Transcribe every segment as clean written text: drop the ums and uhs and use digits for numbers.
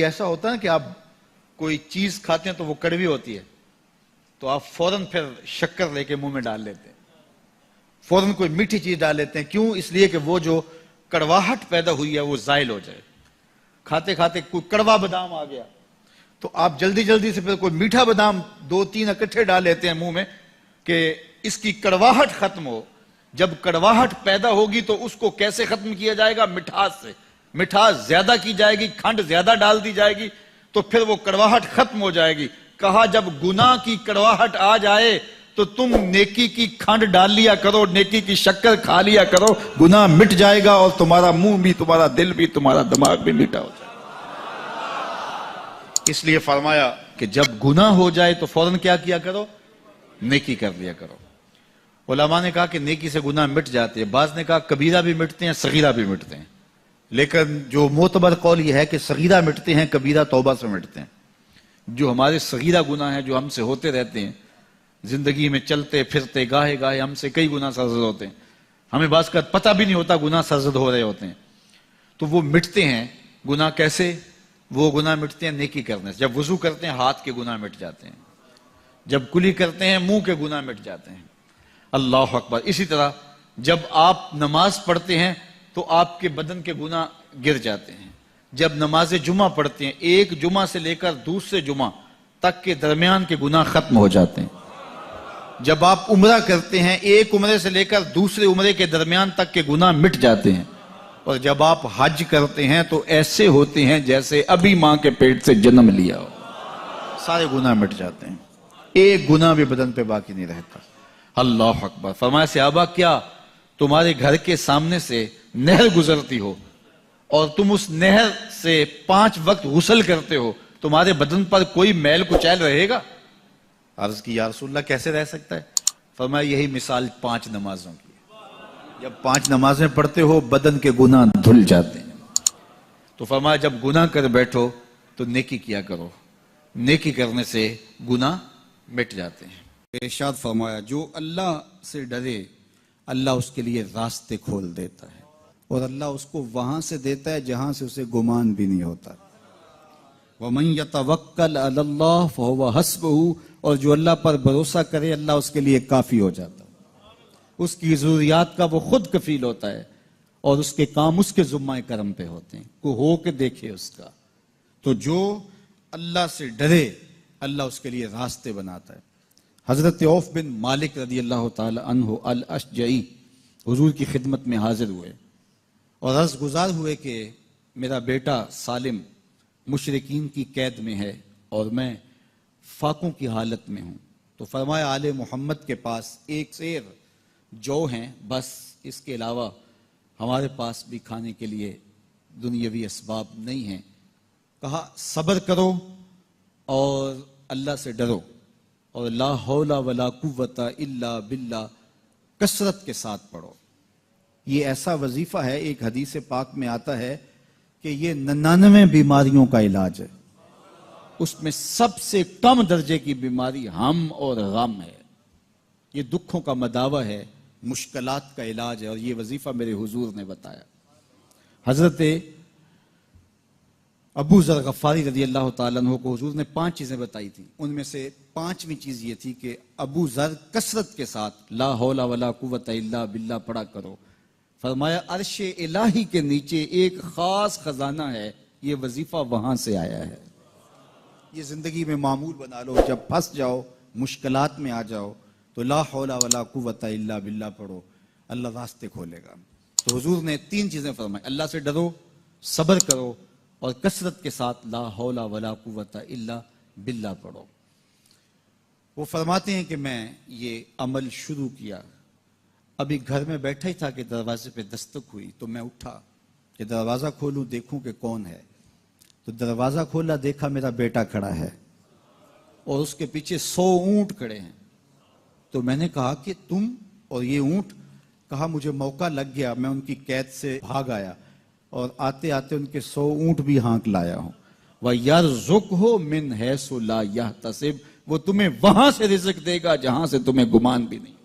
ایسا ہوتا ہے کہ آپ کوئی چیز کھاتے ہیں تو وہ کڑوی ہوتی ہے تو آپ فوراً پھر شکر لے کے منہ میں ڈال لیتے ہیں، فوراً کوئی میٹھی چیز ڈال لیتے ہیں. کیوں؟ اس لیے کہ وہ جو کڑواہٹ پیدا ہوئی ہے وہ زائل ہو جائے. کھاتے کھاتے کوئی کڑوا بادام آ گیا تو آپ جلدی جلدی سے پھر کوئی میٹھا بادام 2-3 اکٹھے ڈال لیتے ہیں منہ میں کہ اس کی کڑواہٹ ختم ہو. جب کڑواہٹ پیدا ہوگی تو اس کو کیسے ختم کیا جائے گا؟ مٹھاس سے. مٹھاس زیادہ کی جائے گی، کھنڈ زیادہ ڈال دی جائے گی تو پھر وہ کڑواہٹ ختم ہو جائے گی. کہا جب گناہ کی کڑواہٹ آ جائے تو تم نیکی کی کھنڈ ڈال لیا کرو، نیکی کی شکر کھا لیا کرو، گناہ مٹ جائے گا اور تمہارا منہ بھی، تمہارا دل بھی، تمہارا دماغ بھی میٹھا ہو جائے گا. اس لیے فرمایا کہ جب گناہ ہو جائے تو فوراً کیا کرو؟ نیکی کر لیا کرو. علماء نے کہا کہ نیکی سے گناہ مٹ جاتے ہیں، بعض نے کہا کبیرہ بھی مٹتے ہیں، صغیرہ بھی مٹتے ہیں، لیکن جو معتبر قول یہ ہے کہ صغیرہ مٹتے ہیں، کبیرہ توبہ سے مٹتے ہیں. جو ہمارے صغیرہ گناہ ہیں جو ہم سے ہوتے رہتے ہیں زندگی میں، چلتے پھرتے گاہے گاہے ہم سے کئی گناہ سرزد ہوتے ہیں، ہمیں بعض کا پتہ بھی نہیں ہوتا گناہ سرزد ہو رہے ہوتے ہیں، تو وہ مٹتے ہیں. گناہ کیسے؟ وہ گناہ مٹتے ہیں نیکی کرنے سے. جب وضو کرتے ہیں ہاتھ کے گناہ مٹ جاتے ہیں، جب کلی کرتے ہیں منہ کے گناہ مٹ جاتے ہیں. اللہ اکبر. اسی طرح جب آپ نماز پڑھتے ہیں تو آپ کے بدن کے گناہ گر جاتے ہیں. جب نماز جمعہ پڑھتے ہیں ایک جمعہ سے لے کر دوسرے جمعہ تک کے درمیان کے گناہ ختم ہو جاتے ہیں. جب آپ عمرہ کرتے ہیں ایک عمرے سے لے کر دوسرے عمرے کے درمیان تک کے گناہ مٹ جاتے ہیں. اور جب آپ حج کرتے ہیں تو ایسے ہوتے ہیں جیسے ابھی ماں کے پیٹ سے جنم لیا ہو، سارے گناہ مٹ جاتے ہیں، ایک گناہ بھی بدن پہ باقی نہیں رہتا. اللہ اکبر. فرمایا صحابہ کیا تمہارے گھر کے سامنے سے نہر گزرتی ہو اور تم اس نہر سے 5 وقت غسل کرتے ہو، تمہارے بدن پر کوئی میل کچیل رہے گا؟ عرض کی یا رسول اللہ کیسے رہ سکتا ہے؟ فرمایا یہی مثال 5 نمازوں کی. جب 5 نمازیں پڑھتے ہو بدن کے گناہ دھل جاتے ہیں. تو فرمایا جب گناہ کر بیٹھو تو نیکی کیا کرو، نیکی کرنے سے گناہ مٹ جاتے ہیں. ارشاد فرمایا جو اللہ سے ڈرے اللہ اس کے لیے راستے کھول دیتا ہے اور اللہ اس کو وہاں سے دیتا ہے جہاں سے اسے گمان بھی نہیں ہوتا. وَمَن يَتَوَكَّلْ عَلَى اللَّهِ فَهُوَ حَسْبُهُ. اور جو اللہ پر بھروسہ کرے اللہ اس کے لیے کافی ہو جاتا ہے، اس کی ضروریات کا وہ خود کفیل ہوتا ہے اور اس کے کام اس کے ذمہ کرم پہ ہوتے ہیں، کو ہو کے دیکھے اس کا. تو جو اللہ سے ڈرے اللہ اس کے لیے راستے بناتا ہے. حضرت عوف بن مالک رضی اللہ تعالی عنہ الاشجعی حضور کی خدمت میں حاضر ہوئے اور عرض گزار ہوئے کہ میرا بیٹا سالم مشرکین کی قید میں ہے اور میں فاقوں کی حالت میں ہوں. تو فرمایا آل محمد کے پاس ایک سیر جو ہیں بس، اس کے علاوہ ہمارے پاس بھی کھانے کے لیے دنیاوی اسباب نہیں ہیں. کہا صبر کرو اور اللہ سے ڈرو اور لا حول ولا قوت الا باللہ کثرت کے ساتھ پڑھو. یہ ایسا وظیفہ ہے، ایک حدیث پاک میں آتا ہے کہ یہ 99 بیماریوں کا علاج ہے. اس میں سب سے کم درجے کی بیماری ہم اور غم ہے. یہ دکھوں کا مداوع ہے، مشکلات کا علاج ہے، اور یہ وظیفہ میرے حضور نے بتایا. حضرت ابو ذر غفاری رضی اللہ تعالیٰ عنہ کو حضور نے 5 چیزیں بتائی تھیں. ان میں سے 5ویں چیز یہ تھی کہ ابو ذر کثرت کے ساتھ لا حول ولا قوت الا باللہ پڑھا کرو. فرمایا عرش الہی کے نیچے ایک خاص خزانہ ہے، یہ وظیفہ وہاں سے آیا ہے. یہ زندگی میں معمول بنا لو، جب پھنس جاؤ مشکلات میں آ جاؤ تو لا حول ولا قوت الا باللہ پڑھو، اللہ راستے کھولے گا. تو حضور نے 3 چیزیں فرمائی، اللہ سے ڈرو، صبر کرو اور کثرت کے ساتھ لا حول ولا قوت الا باللہ پڑھو. وہ فرماتے ہیں کہ میں یہ عمل شروع کیا، ابھی گھر میں بیٹھا ہی تھا کہ دروازے پہ دستک ہوئی تو میں اٹھا کہ دروازہ کھولوں دیکھوں کہ کون ہے. تو دروازہ کھولا، دیکھا میرا بیٹا کھڑا ہے اور اس کے پیچھے 100 اونٹ کھڑے ہیں. تو میں نے کہا کہ تم اور یہ اونٹ؟ کہا مجھے موقع لگ گیا، میں ان کی قید سے بھاگ آیا اور آتے آتے ان کے 100 اونٹ بھی ہانک لایا ہوں. وَيَرْزُقْهُ مِنْ حَيْثُ لَا يَحْتَسِبُ. وہ تمہیں وہاں سے رزق دے گا جہاں سے تمہیں گمان بھی نہیں.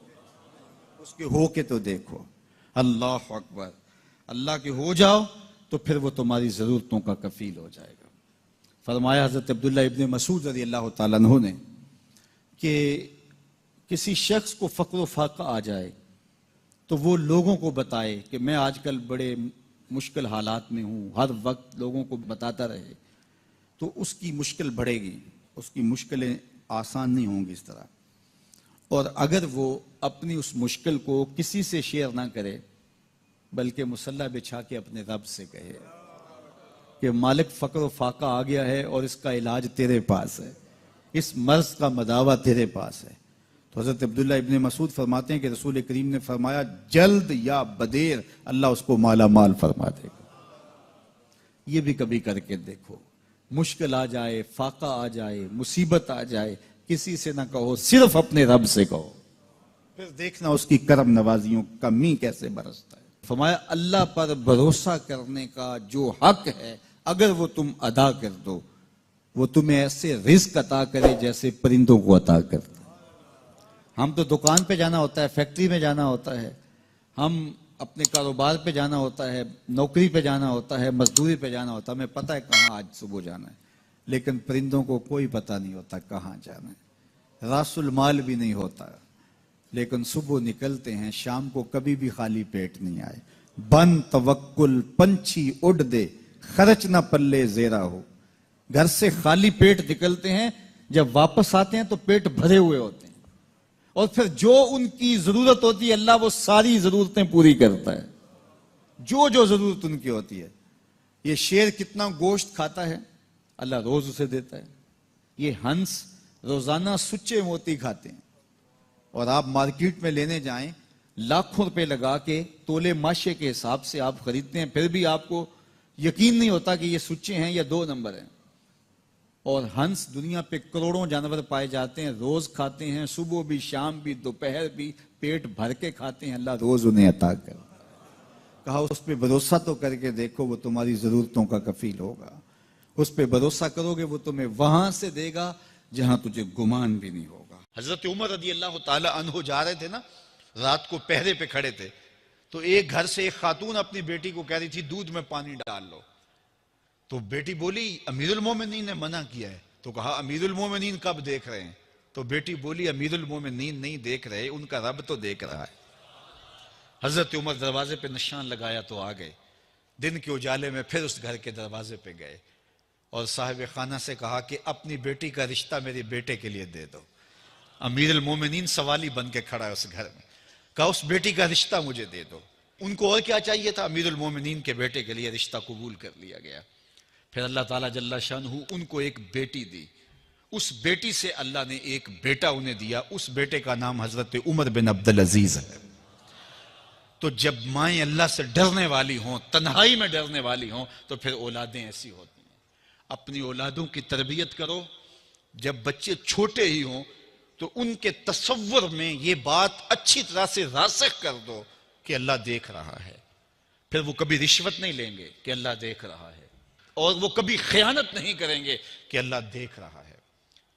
اس کے ہو کے تو دیکھو. اللہ اکبر. اللہ کے ہو جاؤ تو پھر وہ تمہاری ضرورتوں کا کفیل ہو جائے گا. فرمایا حضرت عبداللہ ابن مسعود رضی اللہ تعالیٰ عنہ نے کہ کسی شخص کو فقر و فاقہ آ جائے تو وہ لوگوں کو بتائے کہ میں آج کل بڑے مشکل حالات میں ہوں، ہر وقت لوگوں کو بتاتا رہے تو اس کی مشکل بڑھے گی، اس کی مشکلیں آسان نہیں ہوں گی اس طرح. اور اگر وہ اپنی اس مشکل کو کسی سے شیئر نہ کرے بلکہ مصلی بچھا کے اپنے رب سے کہے کہ مالک فقر و فاقہ آ گیا ہے اور اس کا علاج تیرے پاس ہے، اس مرض کا مداوع تیرے پاس ہے. تو حضرت عبداللہ ابن مسعود فرماتے ہیں کہ رسول کریم نے فرمایا جلد یا بدیر اللہ اس کو مالا مال فرما دے گا. یہ بھی کبھی کر کے دیکھو، مشکل آ جائے، فاقہ آ جائے، مصیبت آ جائے، کسی سے نہ کہو، صرف اپنے رب سے کہو، پھر دیکھنا اس کی کرم نوازیوں کا می کیسے برستا ہے. فرمایا اللہ پر بھروسہ کرنے کا جو حق ہے اگر وہ تم ادا کر دو وہ تمہیں ایسے رزق عطا کرے جیسے پرندوں کو عطا کرتا. ہم تو دکان پہ جانا ہوتا ہے، فیکٹری میں جانا ہوتا ہے، ہم اپنے کاروبار پہ جانا ہوتا ہے، نوکری پہ جانا ہوتا ہے، مزدوری پہ جانا ہوتا ہے، ہمیں پتہ ہے کہاں آج صبح جانا ہے. لیکن پرندوں کو کوئی پتہ نہیں ہوتا کہاں جانا ہے، راس المال بھی نہیں ہوتا، لیکن صبح نکلتے ہیں، شام کو کبھی بھی خالی پیٹ نہیں آئے. بن توکل پنچھی اڑ دے خرچ نہ پلے زیرا ہو. گھر سے خالی پیٹ نکلتے ہیں، جب واپس آتے ہیں تو پیٹ بھرے ہوئے ہوتے ہیں، اور پھر جو ان کی ضرورت ہوتی ہے اللہ وہ ساری ضرورتیں پوری کرتا ہے، جو ضرورت ان کی ہوتی ہے. یہ شیر کتنا گوشت کھاتا ہے اللہ روز اسے دیتا ہے. یہ ہنس روزانہ سچے موتی کھاتے ہیں، اور آپ مارکیٹ میں لینے جائیں لاکھوں روپے لگا کے تولے ماشے کے حساب سے آپ خریدتے ہیں، پھر بھی آپ کو یقین نہیں ہوتا کہ یہ سچے ہیں یا 2 نمبر ہیں. اور ہنس دنیا پہ کروڑوں جانور پائے جاتے ہیں، روز کھاتے ہیں، صبح بھی شام بھی دوپہر بھی پیٹ بھر کے کھاتے ہیں، اللہ روز انہیں عطا کر. کہا اس پہ بھروسہ تو کر کے دیکھو، وہ تمہاری ضرورتوں کا کفیل ہوگا. اس پہ بھروسہ کرو گے وہ تمہیں وہاں سے دے گا جہاں تجھے گمان بھی نہیں ہوگا. حضرت عمر رضی اللہ تعالی عنہ جا رہے تھے نا، رات کو پہرے پہ کھڑے تھے، تو ایک گھر سے ایک خاتون اپنی بیٹی کو کہہ رہی تھی دودھ میں پانی ڈال لو. تو بیٹی بولی امیر المومنین نے منع کیا ہے. تو کہا امیر المومنین کب دیکھ رہے ہیں؟ تو بیٹی بولی امیر المومنین نہیں دیکھ رہے، ان کا رب تو دیکھ رہا ہے. حضرت عمر دروازے پہ نشان لگایا تو آ گئے. دن کے اجالے میں پھر اس گھر کے دروازے پہ گئے اور صاحب خانہ سے کہا کہ اپنی بیٹی کا رشتہ میرے بیٹے کے لیے دے دو. امیر المومنین سوالی بن کے کھڑا ہے اس گھر میں. کہا اس بیٹی کا رشتہ مجھے دے دو. ان کو اور کیا چاہیے تھا؟ امیر المومنین کے بیٹے کے لیے رشتہ قبول کر لیا گیا. پھر اللہ تعالیٰ جل شانہ ان کو ایک بیٹی دی، اس بیٹی سے اللہ نے ایک بیٹا انہیں دیا، اس بیٹے کا نام حضرت عمر بن عبدالعزیز ہے. تو جب مائیں اللہ سے ڈرنے والی ہوں، تنہائی میں ڈرنے والی ہوں، تو پھر اولادیں ایسی ہوتی ہیں. اپنی اولادوں کی تربیت کرو، جب بچے چھوٹے ہی ہوں تو ان کے تصور میں یہ بات اچھی طرح سے راسخ کر دو کہ اللہ دیکھ رہا ہے. پھر وہ کبھی رشوت نہیں لیں گے کہ اللہ دیکھ رہا ہے، اور وہ کبھی خیانت نہیں کریں گے کہ اللہ دیکھ رہا ہے.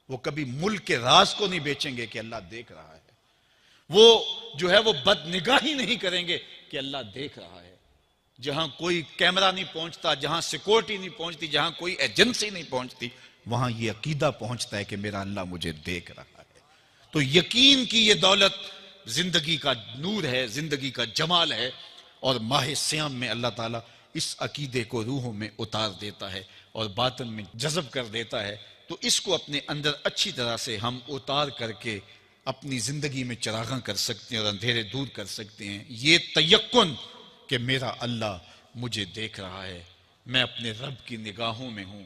وہ کبھی ملک کے راز کو نہیں بیچیں گے کہ اللہ دیکھ رہا ہے. وہ جو ہے وہ بد نگاہی نہیں کریں گے کہ اللہ دیکھ رہا ہے. جہاں کوئی کیمرہ نہیں پہنچتا، جہاں سیکورٹی نہیں پہنچتی، جہاں کوئی ایجنسی نہیں پہنچتی، وہاں یہ عقیدہ پہنچتا ہے کہ میرا اللہ مجھے دیکھ رہا ہے. تو یقین کی یہ دولت زندگی کا نور ہے، زندگی کا جمال ہے، اور ماہ سیام میں اللہ تعالیٰ اس عقیدے کو روحوں میں اتار دیتا ہے اور باطن میں جذب کر دیتا ہے. تو اس کو اپنے اندر اچھی طرح سے ہم اتار کر کے اپنی زندگی میں چراغاں کر سکتے ہیں اور اندھیرے دور کر سکتے ہیں. یہ تیقن کہ میرا اللہ مجھے دیکھ رہا ہے، میں اپنے رب کی نگاہوں میں ہوں.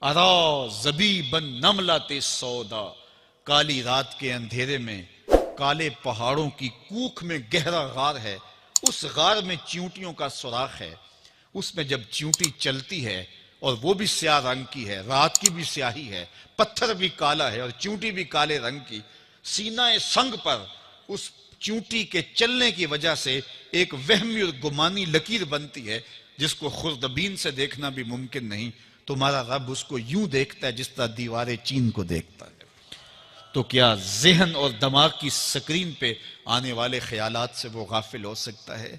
ارا زبیبن نملۃ سودا، کالی رات کے اندھیرے میں کالے پہاڑوں کی کوکھ میں گہرا غار ہے. اس غار میں چیونٹیوں کا سوراخ ہے. اس میں جب چیونٹی چلتی ہے اور وہ بھی سیاہ رنگ کی ہے، رات کی بھی سیاہی ہے، پتھر بھی کالا ہے اور چیونٹی بھی کالے رنگ کی، سینہ سنگ پر اس چیونٹی کے چلنے کی وجہ سے ایک وہمی اور گمانی لکیر بنتی ہے جس کو خوردبین سے دیکھنا بھی ممکن نہیں. تمہارا رب اس کو یوں دیکھتا ہے جس طرح دیوارے چین کو دیکھتا ہے. تو کیا ذہن اور دماغ کی سکرین پہ آنے والے خیالات سے وہ غافل ہو سکتا ہے؟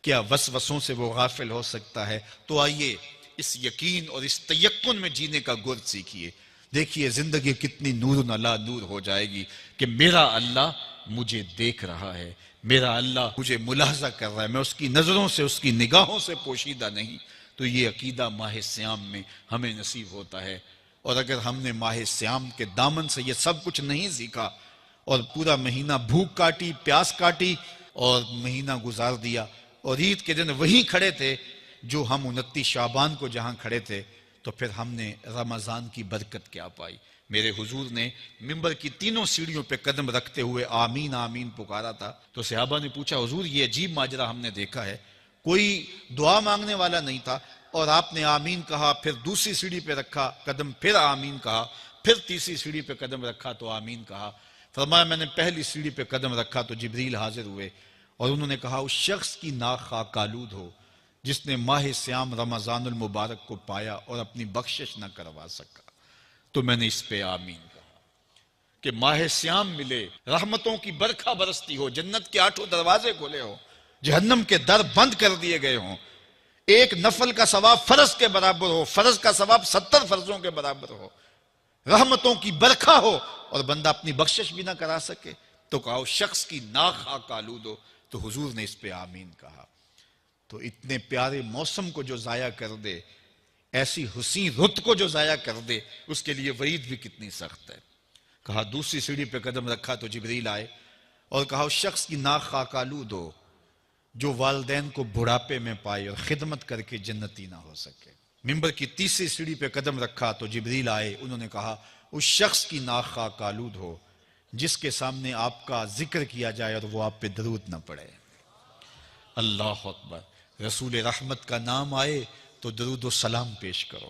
کیا وسوسوں سے وہ غافل ہو سکتا ہے؟ تو آئیے اس یقین اور اس تیقن میں جینے کا گر سیکھیے. دیکھیے زندگی کتنی نور علی نور ہو جائے گی کہ میرا اللہ مجھے دیکھ رہا ہے، میرا اللہ مجھے ملاحظہ کر رہا ہے، میں اس کی نظروں سے، اس کی نگاہوں سے پوشیدہ نہیں. تو یہ عقیدہ ماہ سیام میں ہمیں نصیب ہوتا ہے. اور اگر ہم نے ماہ سیام کے دامن سے یہ سب کچھ نہیں سیکھا اور پورا مہینہ بھوک کاٹی، پیاس کاٹی اور مہینہ گزار دیا، اور عید کے دن وہیں کھڑے تھے جو ہم 29 شعبان کو جہاں کھڑے تھے، تو پھر ہم نے رمضان کی برکت کیا پائی. میرے حضور نے ممبر کی تینوں سیڑھیوں پہ قدم رکھتے ہوئے آمین آمین پکارا تھا. تو صحابہ نے پوچھا حضور یہ عجیب ماجرا ہم نے دیکھا ہے، کوئی دعا مانگنے والا نہیں تھا اور آپ نے آمین کہا، پھر دوسری سیڑھی پہ رکھا قدم، پھر آمین کہا، پھر تیسری سیڑھی پہ قدم رکھا تو آمین کہا. فرمایا میں نے پہلی سیڑھی پہ قدم رکھا تو جبریل حاضر ہوئے اور انہوں نے کہا اس شخص کی ناک خاک آلود ہو جس نے ماہ سیام رمضان المبارک کو پایا اور اپنی بخشش نہ کروا سکا. تو میں نے اس پہ آمین کہا کہ ماہ سیام ملے، رحمتوں کی برکھا برستی ہو، جنت کے 8 دروازے کھلے ہو، جہنم کے در بند کر دیے گئے ہوں، ایک نفل کا ثواب فرض کے برابر ہو، فرض کا ثواب 70 فرضوں کے برابر ہو، رحمتوں کی برکھا ہو اور بندہ اپنی بخشش بھی نہ کرا سکے، تو کہا اس شخص کی ناک خاک آلود ہو. تو حضور نے اس پہ آمین کہا. تو اتنے پیارے موسم کو جو ضائع کر دے، ایسی حسین رت کو جو ضائع کر دے، اس کے لیے وعید بھی کتنی سخت ہے. کہا دوسری سیڑھی پہ قدم رکھا تو جبریل آئے اور کہا اس شخص کی ناک خاک آلود ہو جو والدین کو بڑھاپے میں پائے اور خدمت کر کے جنتی نہ ہو سکے. ممبر کی تیسری سیڑھی پہ قدم رکھا تو جبریل آئے، انہوں نے کہا اس شخص کی ناک خاک آلود ہو جس کے سامنے آپ کا ذکر کیا جائے اور وہ آپ پہ درود نہ پڑے. اللہ اکبر. رسول رحمت کا نام آئے تو درود و سلام پیش کرو،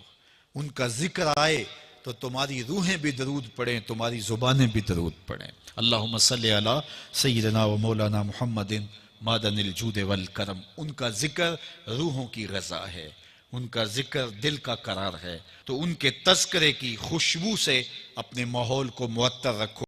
ان کا ذکر آئے تو تمہاری روحیں بھی درود پڑھیں، تمہاری زبانیں بھی درود پڑھیں. اللہم صلی علی سیدنا و مولانا محمد معدن الجود والکرم. ان کا ذکر روحوں کی غذا ہے، ان کا ذکر دل کا قرار ہے. تو ان کے تذکرے کی خوشبو سے اپنے ماحول کو معطر رکھو.